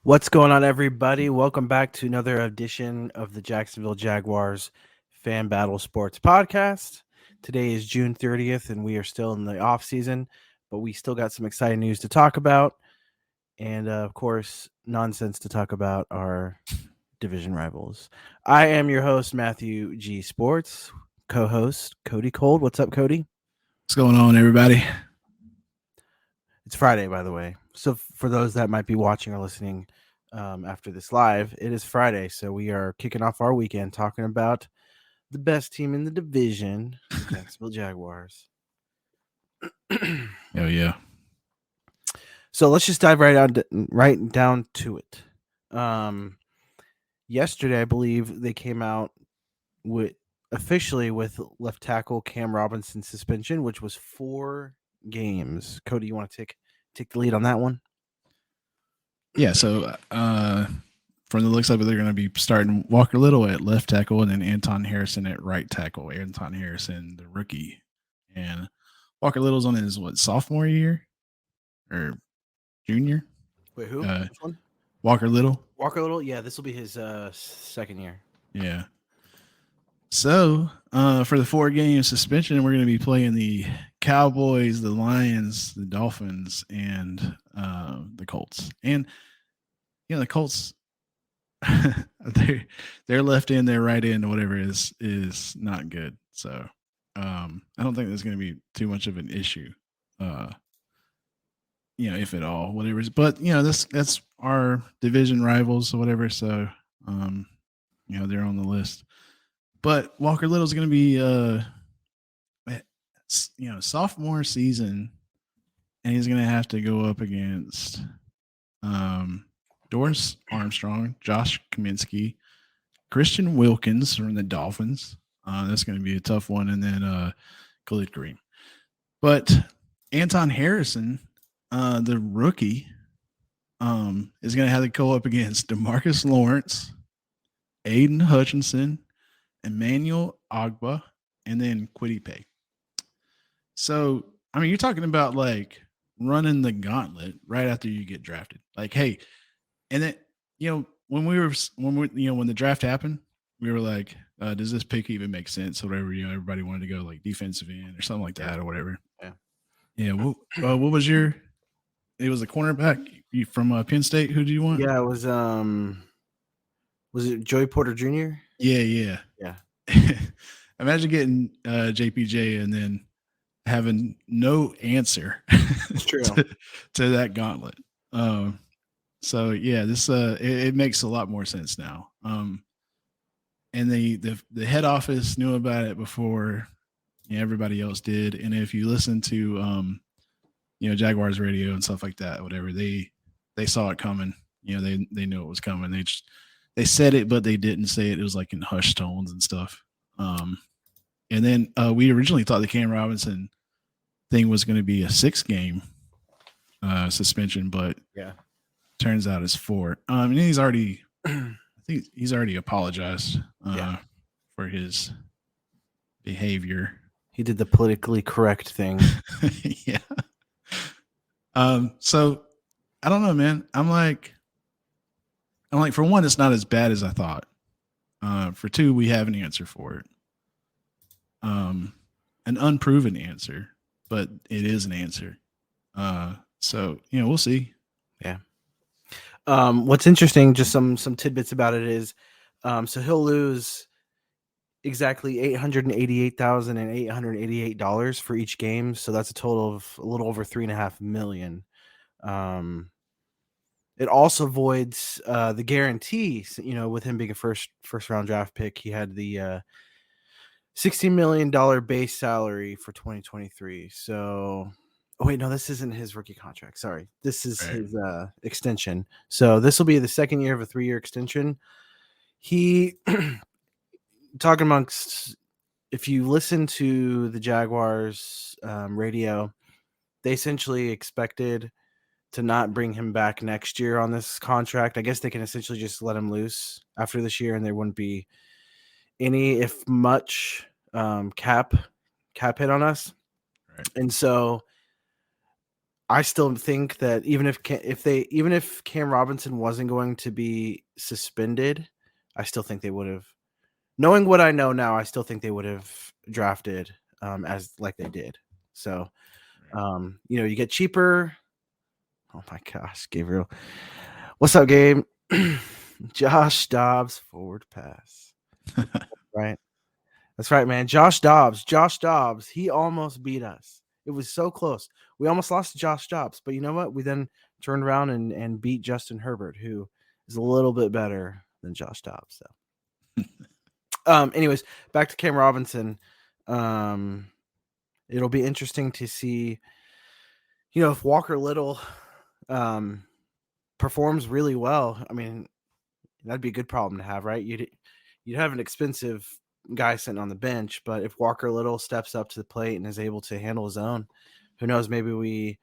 What's going on, everybody? Welcome back to another edition of the Jacksonville Jaguars Fan Battle Sports Podcast. Today is June 30th, and we are still in the offseason, but we still got some exciting news to talk about. And, of course, nonsense to talk about our division rivals. I am your host, Matthew G. Sports, co host, Cody Cold. What's up, Cody? What's going on, everybody? It's Friday, by the way. So, for those that might be watching or listening, after this live, it is Friday, so we are kicking off our weekend talking about the best team in the division, the Jacksonville Jaguars. Oh yeah. So let's just dive right down to it. Yesterday, I believe they came out officially with left tackle Cam Robinson's suspension, which was 4 games. Cody, you want to take the lead on that one? Yeah. So from the looks of it, they're going to be starting Walker Little at left tackle and then Anton Harrison at right tackle. Anton Harrison, the rookie, and Walker Little's on his sophomore year or junior. Wait, who? Which one? Walker Little. Walker Little. Yeah, this will be his second year. Yeah. So for the 4-game suspension, we're going to be playing the Cowboys, the Lions, the Dolphins, and the Colts. And the Colts, their left end, their right end, whatever is not good. So I don't think there's going to be too much of an issue. If at all, whatever. But that's our division rivals or whatever. So they're on the list. But Walker Little's going to be, sophomore season, and he's going to have to go up against Doris Armstrong, Josh Kaminsky, Christian Wilkins from the Dolphins. That's going to be a tough one, and then Khalid Kareem. But Anton Harrison, the rookie, is going to have to go up against DeMarcus Lawrence, Aiden Hutchinson, Emmanuel Agba, and then Kwity Paye. So, I mean, you're talking about like running the gauntlet right after you get drafted. Like, hey, and then when the draft happened, we were like, does this pick even make sense? Or whatever. Everybody wanted to go like defensive end or something like that or whatever. Yeah. Yeah. What was your? It was a cornerback from Penn State. Who do you want? Yeah, it was it Joey Porter Jr.? Yeah. Imagine getting JPJ and then having no answer It's true. to that gauntlet. So yeah, this it makes a lot more sense now. And the head office knew about it before everybody else did. And if you listen to Jaguars radio and stuff like that, whatever, they saw it coming. They knew it was coming. They said it, but they didn't say it. It was like in hushed tones and stuff. And then we originally thought the Cam Robinson thing was going to be a 6-game suspension, but yeah, turns out it's 4. And he's already, I think he's already apologized for his behavior. He did the politically correct thing. Yeah. So I don't know, man. I'm like, for one, it's not as bad as I thought. For 2, we have an answer for it. An unproven answer, but it is an answer. So we'll see. Yeah. What's interesting, just some tidbits about it is, so he'll lose exactly $888,888 for each game. So that's a total of a little over $3.5 million. It also voids the guarantee. With him being a first round draft pick, he had the $16 million base salary for 2023. So, wait, no, this isn't his rookie contract. Sorry, this is his extension. So this will be the second year of a 3-year extension. He talking amongst. If you listen to the Jaguars radio, they essentially expected to not bring him back next year on this contract. I guess they can essentially just let him loose after this year, and there wouldn't be any, if much, cap hit on us. Right. And so I still think that even if Cam Robinson wasn't going to be suspended, I still think they would have. Knowing what I know now, I still think they would have drafted as like they did. So, you get cheaper. Oh my gosh, Gabriel. What's up, Gabe? Josh Dobbs forward pass. Right. That's right, man. Josh Dobbs. He almost beat us. It was so close. We almost lost to Josh Dobbs, but you know what? We then turned around and beat Justin Herbert, who is a little bit better than Josh Dobbs. So, anyways, back to Cam Robinson. It'll be interesting to see, if Walker Little performs really well. I mean, that'd be a good problem to have, right? You'd have an expensive guy sitting on the bench, but if Walker Little steps up to the plate and is able to handle his own, who knows? Maybe we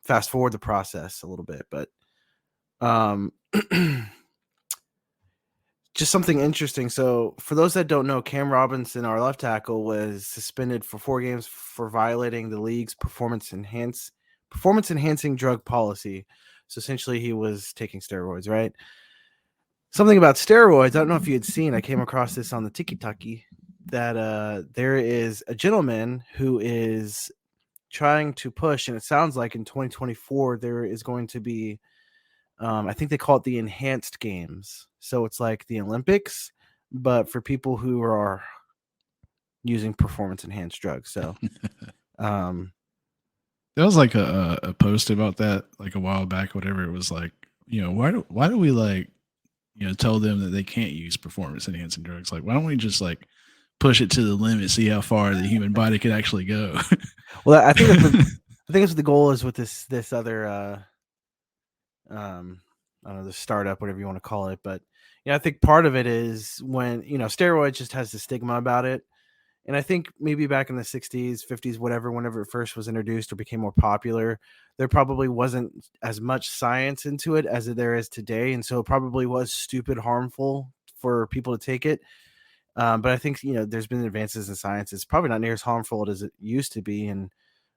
fast forward the process a little bit, but just something interesting. So for those that don't know, Cam Robinson, our left tackle, was suspended for 4 games for violating the league's performance enhancing drug policy. So essentially he was taking steroids, right? Something about steroids, I don't know if you had seen, I came across this on the Tiki-Taki, that there is a gentleman who is trying to push, and it sounds like in 2024 there is going to be, I think they call it the enhanced games. So it's like the Olympics, but for people who are using performance enhanced drugs. So there was like a post about that like a while back, whatever. It was like, why do we like, tell them that they can't use performance enhancing drugs? Like, why don't we just like push it to the limit, see how far the human body could actually go? Well, I think that's what the goal is with this other I don't know, the startup, whatever you want to call it. But I think part of it is when steroids just has the stigma about it. And I think maybe back in the 60s, 50s, whenever it first was introduced or became more popular, there probably wasn't as much science into it as there is today. And so it probably was stupid harmful for people to take it. But I think, there's been advances in science. It's probably not near as harmful as it used to be. And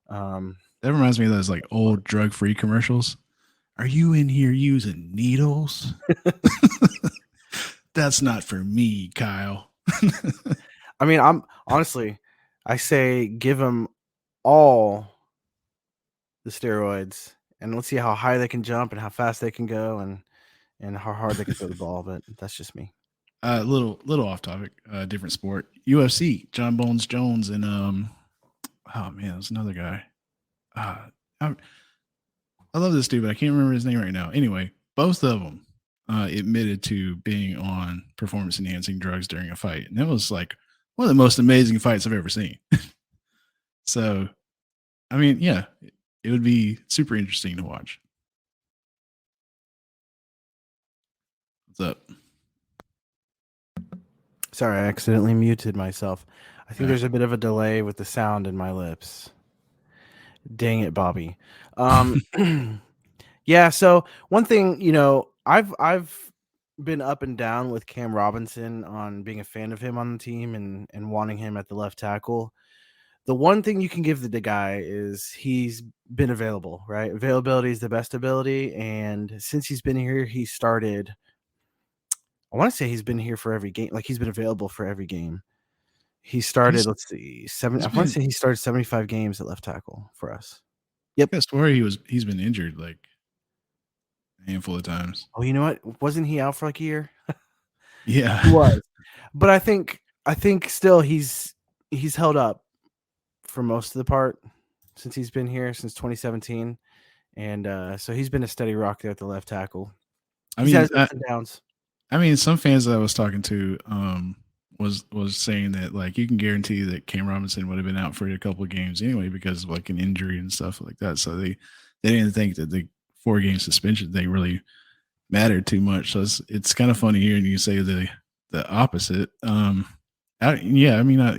that reminds me of those like old drug-free commercials. Are you in here using needles? That's not for me, Kyle. I mean, I say give them all the steroids and let's see how high they can jump and how fast they can go and how hard they can throw the ball. But that's just me. Little off topic, different sport. UFC, John Bones Jones and oh man, there's another guy. I love this dude, but I can't remember his name right now. Anyway, both of them admitted to being on performance enhancing drugs during a fight, and that was like one of the most amazing fights I've ever seen. So, I mean, yeah, it would be super interesting to watch. What's up? Sorry, I accidentally muted myself. I think there's a bit of a delay with the sound in my lips. Dang it, Bobby. Yeah, so one thing, I've been up and down with Cam Robinson on being a fan of him on the team and wanting him at the left tackle. The one thing you can give the guy is he's been available, right? Availability is the best ability. And since he's been here, I want to say he's been here for every game. Like he's been available for every game. He started, let's see, I want to say he started 75 games at left tackle for us. Yep. I swear he's been injured like a handful of times. Oh, you know what? Wasn't he out for like a year? Yeah. He was. But I think still he's held up for most of the part since he's been here since 2017. And so he's been a steady rock there at the left tackle. He's had ups and downs. I mean, some fans that I was talking to was saying that like you can guarantee that Cam Robinson would have been out for a couple of games anyway because of like an injury and stuff like that. So they didn't think that the 4-game suspension thing really mattered too much. So it's kind of funny hearing you say the opposite.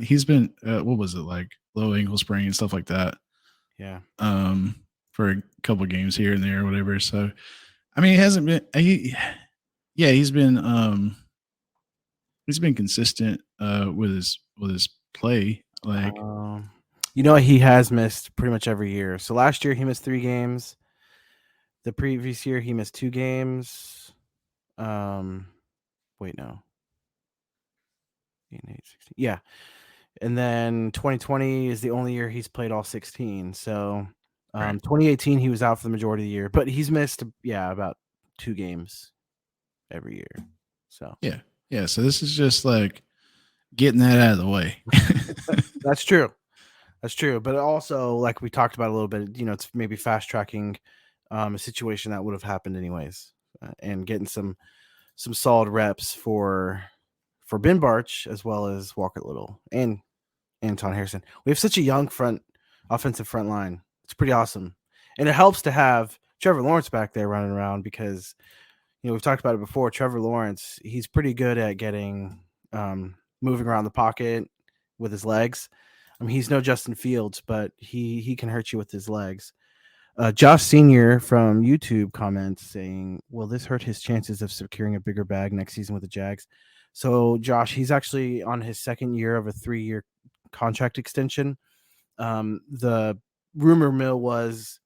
He's been what was it, like low ankle sprain and stuff like that. Yeah. For a couple of games here and there or whatever. So I mean, it hasn't been he's been consistent with his play. Like He has missed pretty much every year. So last year he missed 3 games. The previous year he missed 2 games. Wait, no. 8, 16. Yeah. And then 2020 is the only year he's played all 16. So Right. 2018 he was out for the majority of the year, but he's missed about 2 games every year. So Yeah. So this is just like getting that out of the way. that's true. That's true. But also, like we talked about a little bit, it's maybe fast tracking a situation that would have happened anyways, and getting some solid reps for Ben Barch as well as Walker Little and Anton Harrison. We have such a young offensive front line. It's pretty awesome. And it helps to have Trevor Lawrence back there running around because, we've talked about it before. Trevor Lawrence, he's pretty good at getting moving around the pocket with his legs. I mean, he's no Justin Fields, but he can hurt you with his legs. Josh Senior from YouTube comments saying, will this hurt his chances of securing a bigger bag next season with the Jags? So, Josh, he's actually on his second year of a 3-year contract extension. The rumor mill was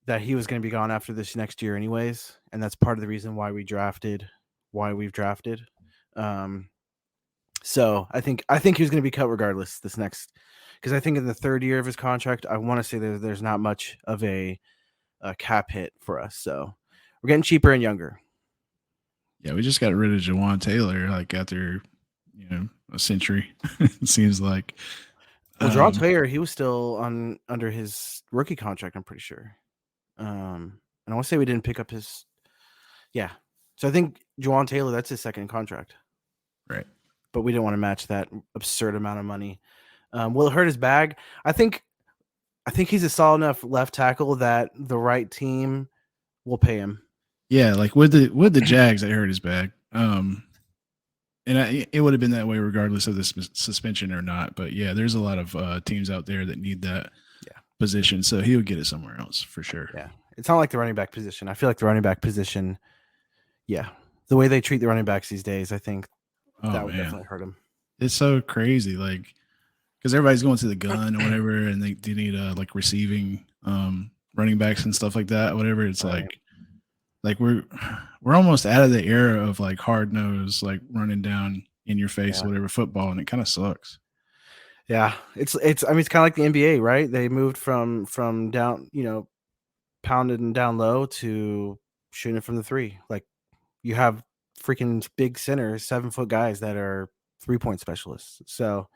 that he was going to be gone after this next year anyways, and that's part of the reason why we've drafted. So I think he was going to be cut regardless this next, because I think in the 3rd year of his contract, I want to say there's not much of a cap hit for us. So we're getting cheaper and younger. Yeah, we just got rid of Jawan Taylor like after a century. It seems like. Well, Jawan Taylor, he was still under his rookie contract, I'm pretty sure. And I want to say we didn't pick up his. Yeah, so I think Jawan Taylor, that's his second contract. Right. But we didn't want to match that absurd amount of money. Will it hurt his bag? I think he's a solid enough left tackle that the right team will pay him. Yeah, like with the Jags, it hurt his bag. And it would have been that way regardless of the suspension or not. But yeah, there's a lot of teams out there that need that position, so he would get it somewhere else for sure. Yeah, it's not like the running back position. I feel like the running back position, the way they treat the running backs these days, I think that would definitely hurt him. It's so crazy, like because everybody's going to the gun or whatever, and they need like receiving running backs and stuff like that. Whatever, it's right. like we're almost out of the era of like hard nose, like running down in your face, or whatever football, and it kind of sucks. Yeah, it's I mean it's kind of like the NBA, right? They moved from down, pounded and down low to shooting from the 3. Like you have freaking big centers, 7-foot guys that are 3-point specialists. So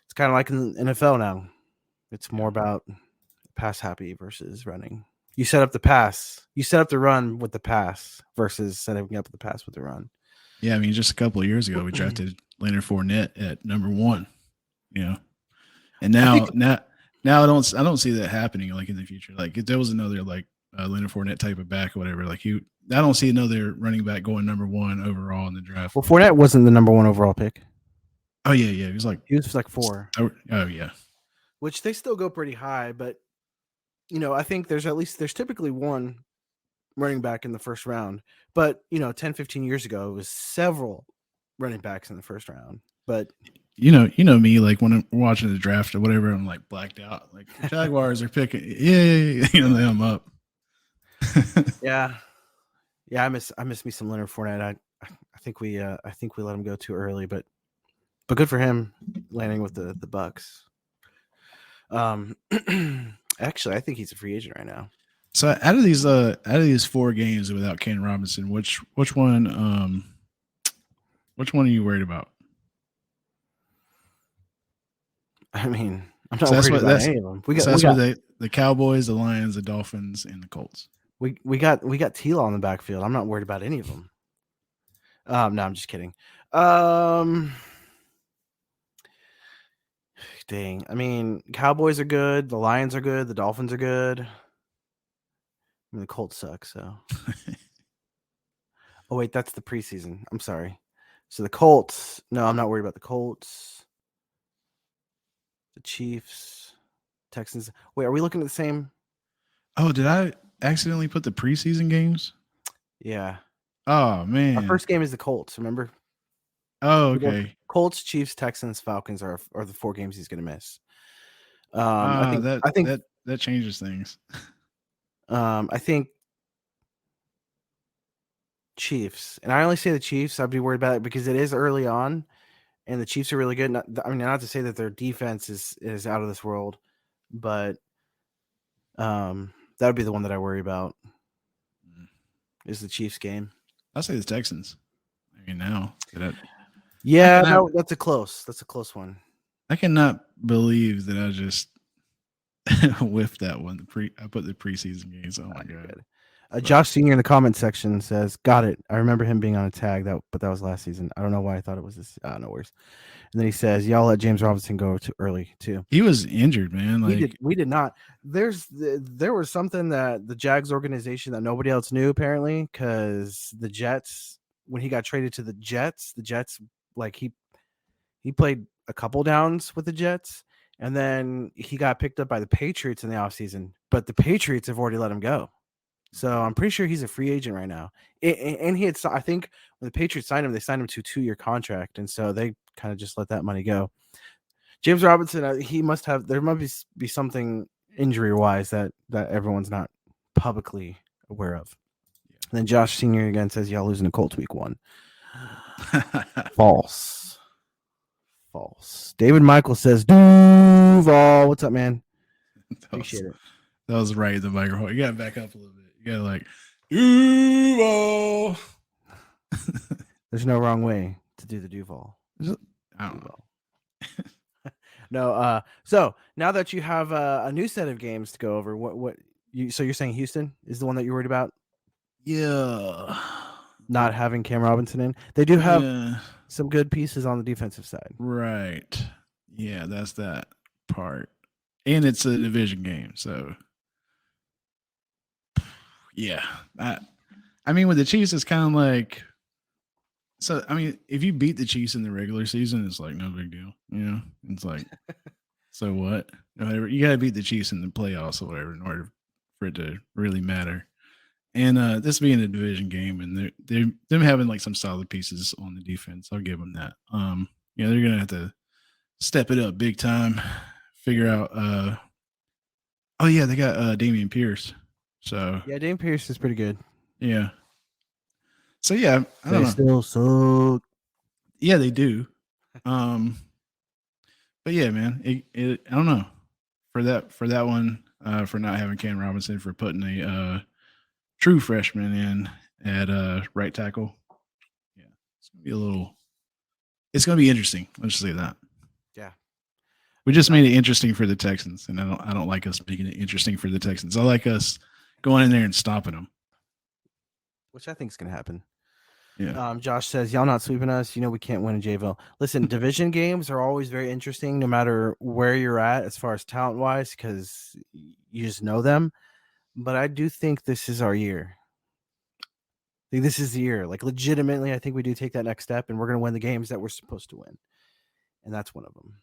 it's kind of like in the NFL now. It's more about pass happy versus running. You set up the pass. You set up the run with the pass versus setting up the pass with the run. Yeah, I mean, just a couple of years ago, we drafted Leonard Fournette at number 1. And now I don't see that happening like in the future. Like if there was another like Leonard Fournette type of back or whatever, like I don't see another running back going number 1 overall in the draft. Well, Fournette wasn't the number 1 overall pick. Oh yeah, he was like 4. Oh yeah, which they still go pretty high, but I think there's typically one running back in the first round, but 10, 15 years ago it was several running backs in the first round. But you know me, like when I'm watching the draft or whatever, I'm like blacked out. Like the Jaguars are picking, I'm up. yeah, I miss me some Leonard Fournette. I think we let him go too early, but good for him landing with the Bucks. Actually, I think he's a free agent right now. So out of these 4 games without Ken Robinson, which one are you worried about? I mean, I'm not worried about any of them. We got the Cowboys, the Lions, the Dolphins, and the Colts. We got Tila on the backfield. I'm not worried about any of them. No, I'm just kidding. Dang. I mean, Cowboys are good. The Lions are good. The Dolphins are good. I mean, the Colts suck, so. Oh, wait, that's the preseason. I'm sorry. So the Colts. No, I'm not worried about the Colts. The Chiefs. Texans. Wait, are we looking at the same? Oh, did I accidentally put the preseason games? Yeah. Oh, man. Our first game is the Colts, remember? Oh, okay. Colts, Chiefs, Texans, Falcons are the 4 games he's going to miss. I think that changes things. I think Chiefs, and I only say the Chiefs. I'd be worried about it because it is early on, and the Chiefs are really good. Not to say that their defense is out of this world, but that would be the one that I worry about. Is the Chiefs game? I'll say the Texans. I mean, now that's a close one. I cannot believe that I just whiffed that one. I put the preseason games. Oh my god! Josh Senior in the comment section says, "Got it. I remember him being on a tag but that was last season. I don't know why I thought it was this. No worries." And then he says, "Y'all let James Robinson go too early too." He was injured, man. Like we did not. There was something that the Jags organization that nobody else knew apparently, because the Jets, when he got traded to the Jets like he played a couple downs with the Jets, and then he got picked up by the Patriots in the offseason, but the Patriots have already let him go. So I'm pretty sure he's a free agent right now. And I think when the Patriots signed him, they signed him to a 2-year contract, and so they kind of just let that money go. James Robinson, there must be something injury wise that everyone's not publicly aware of. And then Josh Senior again says, "Y'all losing to Colts week 1." False. David Michael says, "Duval, what's up, man? Appreciate it." That was right at the microphone. You got to back up a little bit. You got to like, Duval. There's no wrong way to do the Duval. I don't know. No. So now that you have a new set of games to go over, so you're saying Houston is the one that you're worried about? Yeah. Not having Cam Robinson in. They do have some good pieces on the defensive side. Right. Yeah, that's that part. And it's a division game, so yeah. I mean, with the Chiefs, it's kind of like, so I mean, if you beat the Chiefs in the regular season, it's like no big deal. You know, it's like, so what? You got to beat the Chiefs in the playoffs or whatever in order for it to really matter. And this being a division game, and they're them having like some solid pieces on the defense, I'll give them that. They're gonna have to step it up big time. Figure out. They got Damian Pierce. So yeah, Damian Pierce is pretty good. Yeah. So yeah, I don't know. Still suck. Yeah, they do. But yeah, man, I don't know for that one, for not having Cam Robinson, for putting a true freshman in at right tackle. Yeah, it's gonna be interesting. Let's just say that. Yeah, we just made it interesting for the Texans, and I don't like us making it interesting for the Texans. I like us going in there and stopping them, which I think is gonna happen. Yeah. Josh says, "Y'all not sweeping us. You know we can't win in JVille." Listen, division games are always very interesting, no matter where you're at as far as talent wise, because you just know them. But I do think this is our year. I think this is the year. Like, legitimately, I think we do take that next step, and we're going to win the games that we're supposed to win, and that's one of them.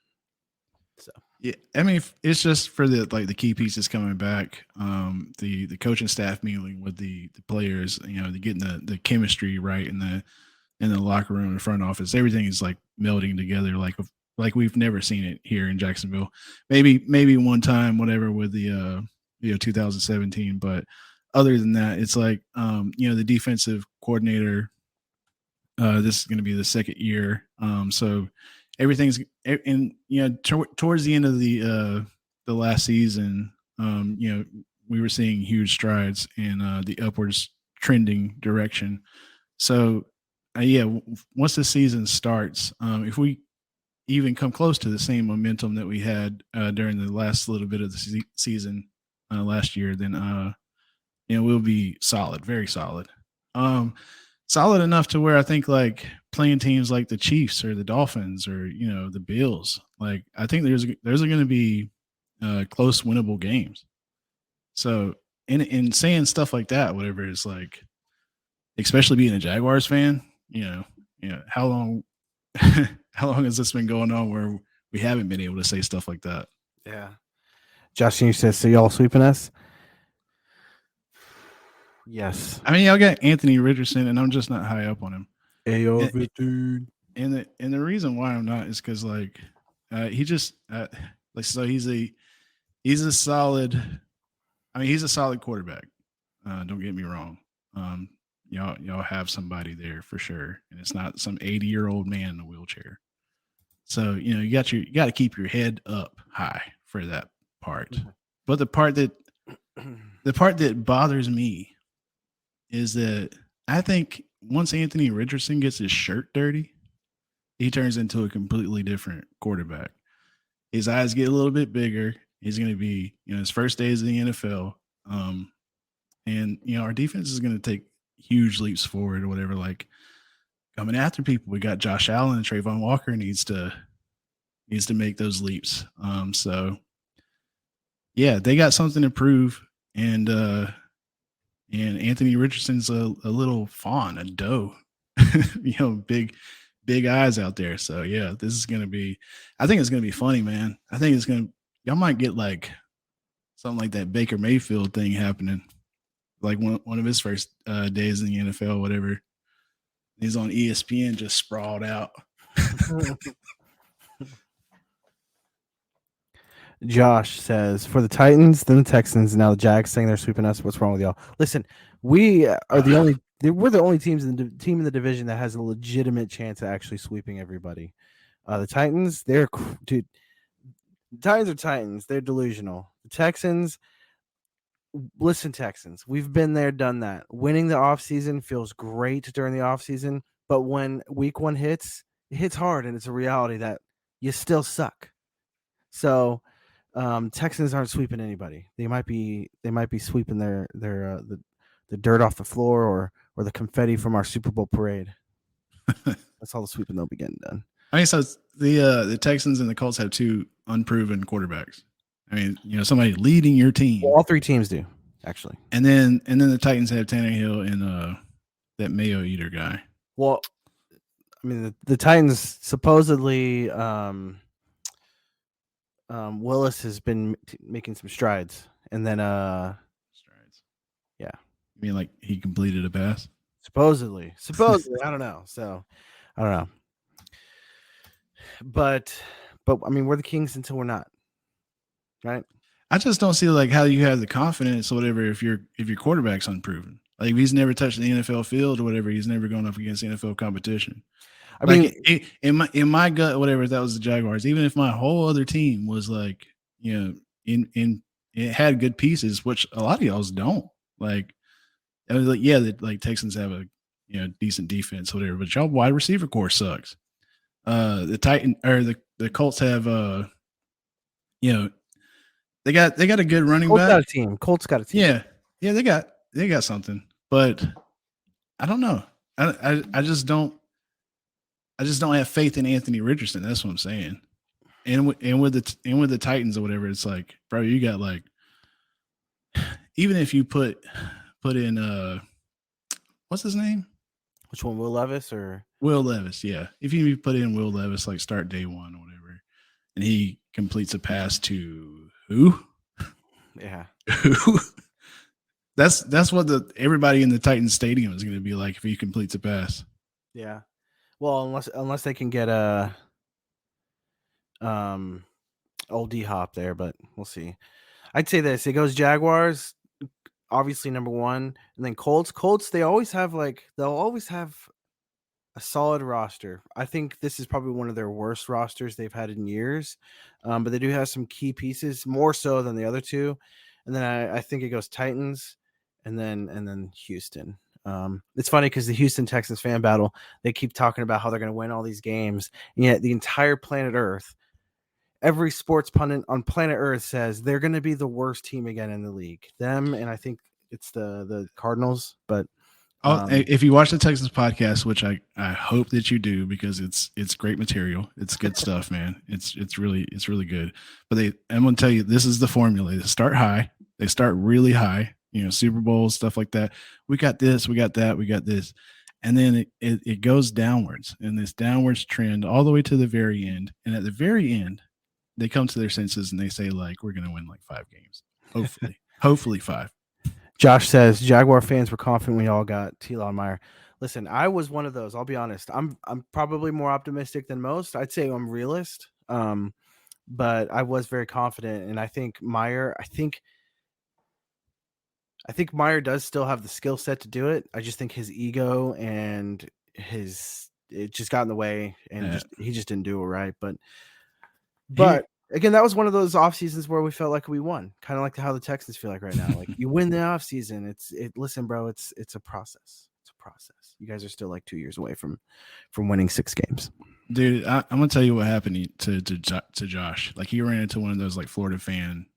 So yeah, I mean, it's just for the key pieces coming back, the coaching staff meeting with the players, they're getting the chemistry right in the locker room, the front office. Everything is like melding together like we've never seen it here in Jacksonville. Maybe one time, whatever, with the 2017, but other than that, it's like the defensive coordinator. This is going to be the second year, so everything's, and towards the end of the last season, we were seeing huge strides in the upwards trending direction. So once the season starts, if we even come close to the same momentum that we had during the last little bit of the season last year, then we'll be solid, very solid. Solid enough to where I think like playing teams like the Chiefs or the Dolphins or the Bills, like I think there's going to be close, winnable games. So in saying stuff like that, whatever, is like, especially being a Jaguars fan, how long has this been going on where we haven't been able to say stuff like that? Yeah. Josh Senior says, "So y'all sweeping us?" Yes. I mean, y'all got Anthony Richardson, and I'm just not high up on him. dude. And the reason why I'm not is because like he just so he's a he's a solid. I mean, he's a solid quarterback. Don't get me wrong. Y'all have somebody there for sure, and it's not some 80-year-old man in a wheelchair. So you got to keep your head up high for that part. Mhm. But the part that bothers me is that I think once Anthony Richardson gets his shirt dirty, he turns into a completely different quarterback. His eyes get a little bit bigger. He's going to be, his first days in the NFL. And our defense is going to take huge leaps forward or whatever. Like coming after people, we got Josh Allen and Trayvon Walker needs to make those leaps. So yeah, they got something to prove, and Anthony Richardson's a little fawn, a doe, big eyes out there. So yeah, this is gonna be. I think it's gonna be funny, man. I think y'all might get like something like that Baker Mayfield thing happening, like one of his first days in the NFL, whatever. He's on ESPN just sprawled out. Josh says, for the Titans, then the Texans, now the Jags saying they're sweeping us. What's wrong with y'all? Listen, we're the only team in the division that has a legitimate chance of actually sweeping everybody. The Titans, dude. The Titans are Titans. They're delusional. The Texans, listen, Texans, we've been there, done that. Winning the offseason feels great during the offseason, but when week one hits, it hits hard, and it's a reality that you still suck. So Texans aren't sweeping anybody. They might be sweeping the dirt off the floor or the confetti from our Super Bowl parade. That's all the sweeping they'll be getting done. I mean, so the Texans and the Colts have two unproven quarterbacks. I mean, somebody leading your team. Well, all three teams do, actually. And then the Titans have Tannehill and that Mayo Eater guy. Well, I mean, the Titans supposedly Willis has been making some strides, and then strides. Yeah. You mean like he completed a pass? Supposedly, I don't know. So I don't know. But I mean, we're the Kings until we're not, right? I just don't see like how you have the confidence or whatever if your quarterback's unproven. Like if he's never touched the NFL field or whatever, he's never gone up against NFL competition. I mean, in my gut, whatever, if that was the Jaguars, even if my whole other team was like, in it had good pieces, which a lot of y'all's don't. Like, I was like, yeah, like Texans have a decent defense, whatever, but y'all wide receiver core sucks. The Titan or the Colts have they got a good running back. Colts got a team. Yeah, they got something, but I don't know. I just don't have faith in Anthony Richardson. That's what I'm saying. And with the Titans or whatever, it's like, bro, you got like, even if you put in what's his name? Which one, Will Levis or Will Levis? Yeah, if you put in Will Levis, like start day one or whatever, and he completes a pass to who? Yeah, who? That's what everybody in the Titans stadium is going to be like if he completes a pass. Yeah. Well, unless they can get a old D-Hop there, but we'll see. I'd say this: it goes Jaguars, obviously number one, and then Colts. They'll always have a solid roster. I think this is probably one of their worst rosters they've had in years, but they do have some key pieces, more so than the other two. And then I think it goes Titans, and then Houston. It's funny because the Houston Texans fan battle, they keep talking about how they're going to win all these games, and yet the entire planet Earth, every sports pundit on planet Earth says they're going to be the worst team again in the league. Them, and I think it's the Cardinals. But if you watch the Texans podcast, which I hope that you do because it's great material, it's good stuff, man. It's really good. But I'm going to tell you, this is the formula. They start high, they start really high. Super Bowls, stuff like that. We got this, we got that, we got this. And then it goes downwards, and this downwards trend all the way to the very end. And at the very end, they come to their senses and they say, like, we're going to win like 5 games. Hopefully 5. Josh says, Jaguar fans were confident we all got T-Law Meyer. Listen, I was one of those. I'll be honest. I'm probably more optimistic than most. I'd say I'm realist. but I was very confident, and I think Meyer does still have the skill set to do it. I just think his ego and it just got in the way, and he just didn't do it right. But again, that was one of those off seasons where we felt like we won, kind of like how the Texans feel like right now. Like you win the off season. Listen, bro, it's a process. It's a process. You guys are still like 2 years away from winning 6 games. Dude, I'm gonna tell you what happened to Josh. Like he ran into one of those like Florida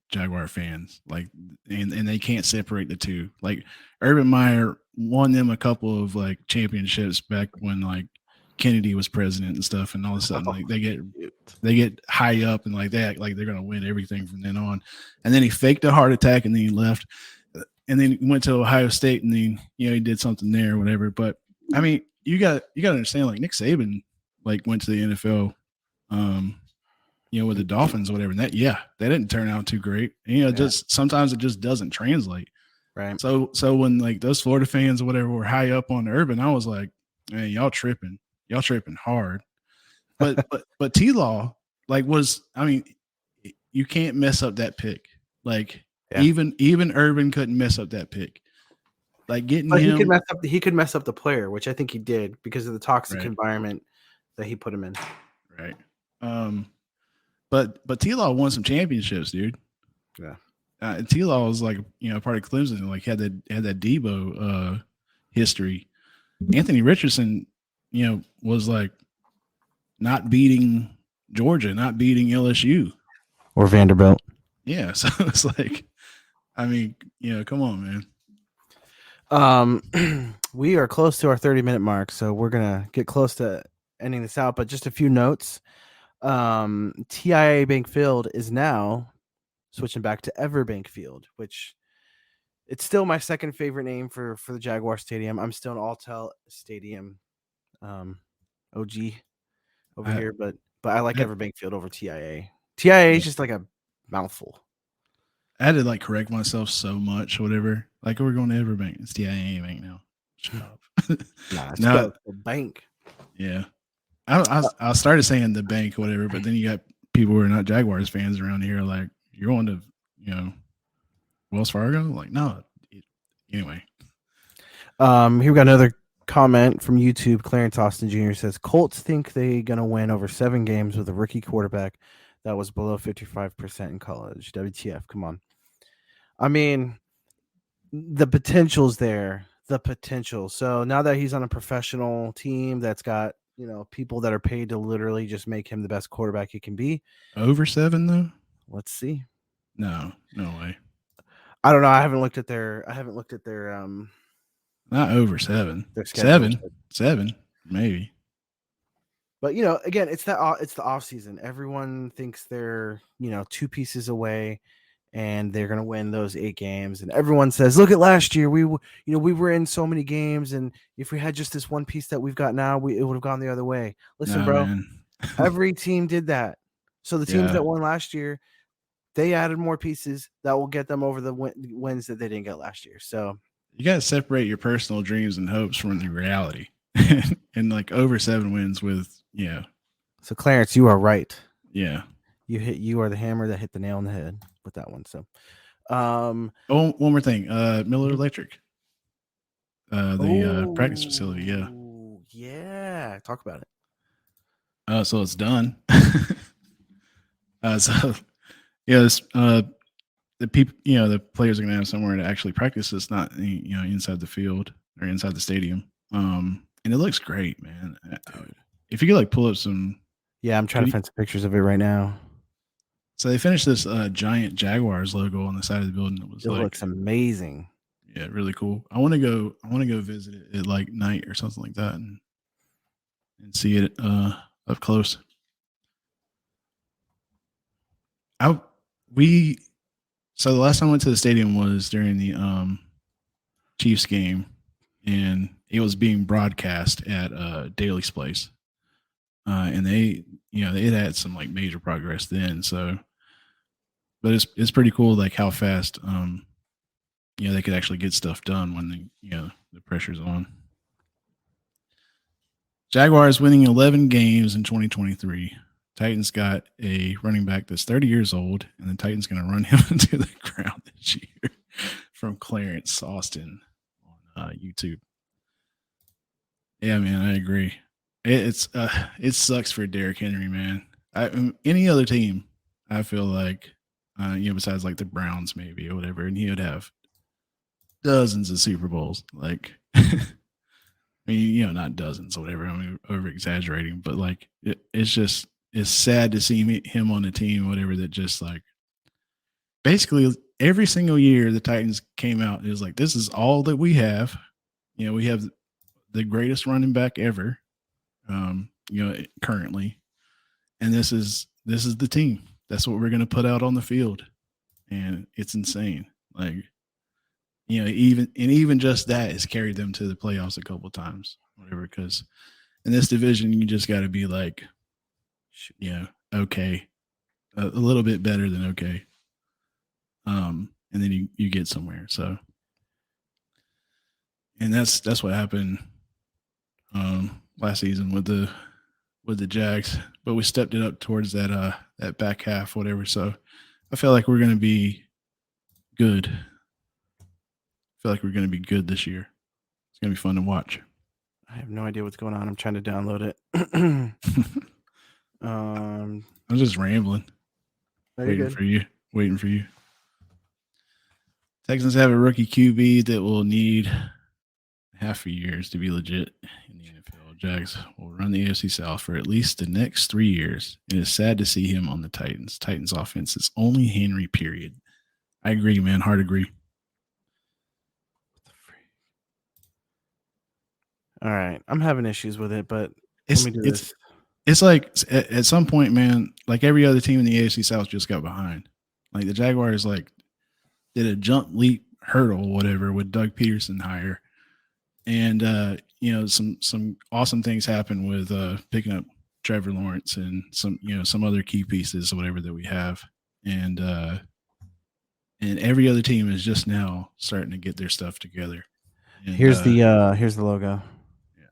Jaguar fans, like, and they can't separate the two. Like Urban Meyer won them a couple of like championships back when like Kennedy was president and stuff, and all of a sudden like they get high up and like that, like they're gonna win everything from then on. And then he faked a heart attack and then he left, and then he went to Ohio State and then he did something there or whatever. But I mean, you got to understand, like Nick Saban like went to the NFL, with the Dolphins or whatever. And that didn't turn out too great. And, just sometimes it just doesn't translate. Right. So when like those Florida fans or whatever were high up on Urban, I was like, man, y'all tripping hard. But T-Law you can't mess up that pick. Like even Urban couldn't mess up that pick. Like getting him, he could mess up the player, which I think he did because of the toxic environment that he put him in. Right. But T-Law won some championships, dude. Yeah. T-Law was like, part of Clemson, like had that Debo history. Anthony Richardson, was like not beating Georgia, not beating LSU or Vanderbilt. Yeah. So it's like, I mean, come on, man. We are close to our 30-minute mark, so we're gonna get close to ending this out. But just a few notes. TIAA Bank Field is now switching back to Everbank Field, which it's still my second favorite name for the Jaguar Stadium. I'm still an Alltel Stadium OG over here, but I like Everbank Field over TIAA. TIAA is just like a mouthful. I had to like correct myself so much, whatever. Like we're going to Everbank. It's TIAA Bank now. Shut up. Nah, it's the bank. Yeah. I started saying the bank, whatever, but then you got people who are not Jaguars fans around here, like you're going to, Wells Fargo. Like no. Anyway, here we got another comment from YouTube. Clarence Austin Jr. says Colts think they're gonna win over 7 games with a rookie quarterback that was below 55% in college. WTF? Come on. I mean, the potential's there. The potential. So now that he's on a professional team that's got people that are paid to literally just make him the best quarterback he can be. Over 7 though? Let's see. No way. I don't know. I haven't looked at their not over 7. 7 maybe. But again, it's the off season. Everyone thinks they're 2 pieces away and they're going to win those 8 games. And everyone says, look at last year. We were in so many games. And if we had just this one piece that we've got now, it would have gone the other way. Listen, bro, every team did that. So the teams that won last year, they added more pieces that will get them over the wins that they didn't get last year. So you got to separate your personal dreams and hopes from the reality. And like over 7 wins with, So Clarence, you are right. Yeah. You are the hammer that hit the nail on the head with that one. So, one more thing. Miller Electric, the practice facility. Yeah. Yeah. Talk about it. So it's done. The people, the players are going to have somewhere to actually practice. It's not, inside the field or inside the stadium. And it looks great, man. Dude. If you could like pull up some. Yeah, I'm trying to find some pictures of it right now. So they finished this giant Jaguars logo on the side of the building. It looks amazing. Yeah, really cool. I want to go visit it at like night or something like that and see it up close. So the last time I went to the stadium was during the Chiefs game, and it was being broadcast at Daly's Place. And they had some like major progress then. So, but it's pretty cool, like how fast, they could actually get stuff done when the pressure's on. Jaguars winning 11 games in 2023, Titans got a running back that's 30 years old, and the Titans going to run him into the ground this year from Clarence Austin on YouTube. Yeah, man, I agree. It sucks for Derrick Henry, man. Any other team, I feel like, besides like the Browns maybe or whatever, and he would have dozens of Super Bowls. Like, I mean, not dozens or whatever. I mean, over exaggerating, but like, it's sad to see him on a team, whatever, that just like basically every single year the Titans came out. It was like, this is all that we have. We have the greatest running back ever, currently, and this is the team. That's what we're going to put out on the field, and it's insane. Like, even just that has carried them to the playoffs a couple of times, whatever. Because in this division, you just got to be like, okay, a little bit better than okay, and then you get somewhere. So, and that's what happened last season with the Jags, but we stepped it up towards that back half, whatever. So I feel like we're going to be good. I feel like we're going to be good this year. It's going to be fun to watch. I have no idea what's going on. I'm trying to download it. I'm just rambling. Waiting for you. Texans have a rookie QB that will need half a year to be legit in the NFL. Jags will run the AFC South for at least the next 3 years. It is sad to see him on the Titans. Titans offense is only Henry, period. I agree, man. Hard agree. All right. I'm having issues with it, but let me do this. It's like at some point, man, like every other team in the AFC South just got behind. Like the Jaguars did a jump, leap, hurdle, whatever, with Doug Peterson hire. And some awesome things happen with picking up Trevor Lawrence and some other key pieces or whatever that we have. And every other team is just now starting to get their stuff together. And, here's the logo. Yeah.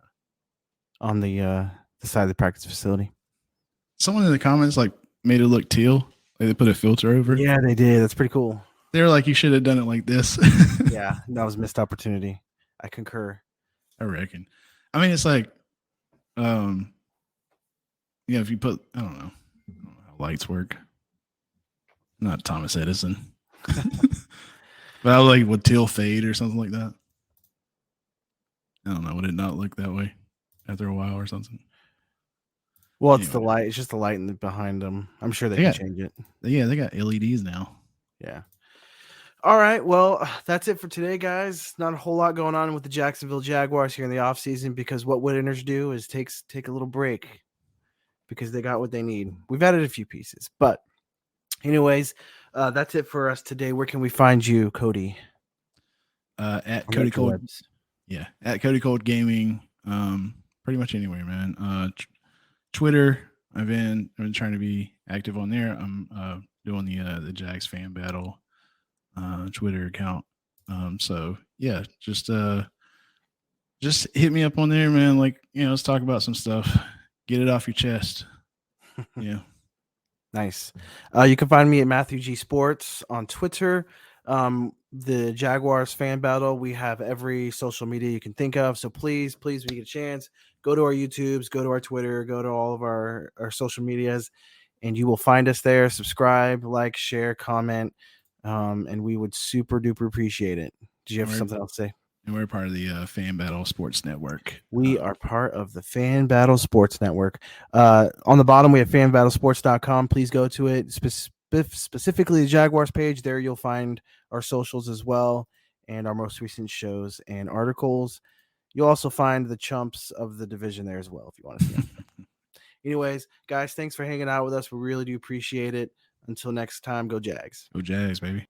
On the side of the practice facility. Someone in the comments made it look teal. Like they put a filter over it. Yeah, they did. That's pretty cool. They were like, you should have done it like this. Yeah, that was missed opportunity. I concur. I reckon. I mean, it's like, if you put, I don't know how lights work. Not Thomas Edison. But I like would teal fade or something like that. I don't know. Would it not look that way after a while or something? Well, it's the light. It's just the light behind them. I'm sure they can change it. Yeah, they got LEDs now. Yeah. All right. Well, that's it for today, guys. Not a whole lot going on with the Jacksonville Jaguars here in the offseason because what winners do is take a little break because they got what they need. We've added a few pieces. But anyways, that's it for us today. Where can we find you, Cody? At Cody Cold. Yeah, at Cody Cold Gaming. Pretty much anywhere, man. Twitter. I've been trying to be active on there. I'm doing the Jags fan battle Twitter account. So yeah, just hit me up on there, man. Let's talk about some stuff. Get it off your chest. Yeah. Nice. You can find me at Matthew G Sports on Twitter. The Jaguars fan battle. We have every social media you can think of. So please, when you get a chance, go to our YouTubes, go to our Twitter, go to all of our social medias, and you will find us there. Subscribe, like, share, comment, and we would super duper appreciate it. Did you have something else to say? And we're part of the Fan Battle Sports Network. We are part of the Fan Battle Sports Network. On the bottom, we have fanbattlesports.com. Please go to it. Specifically the Jaguars page. There you'll find our socials as well and our most recent shows and articles. You'll also find the chumps of the division there as well if you want to see them. Anyways, guys, thanks for hanging out with us. We really do appreciate it. Until next time, go Jags. Go Jags, baby.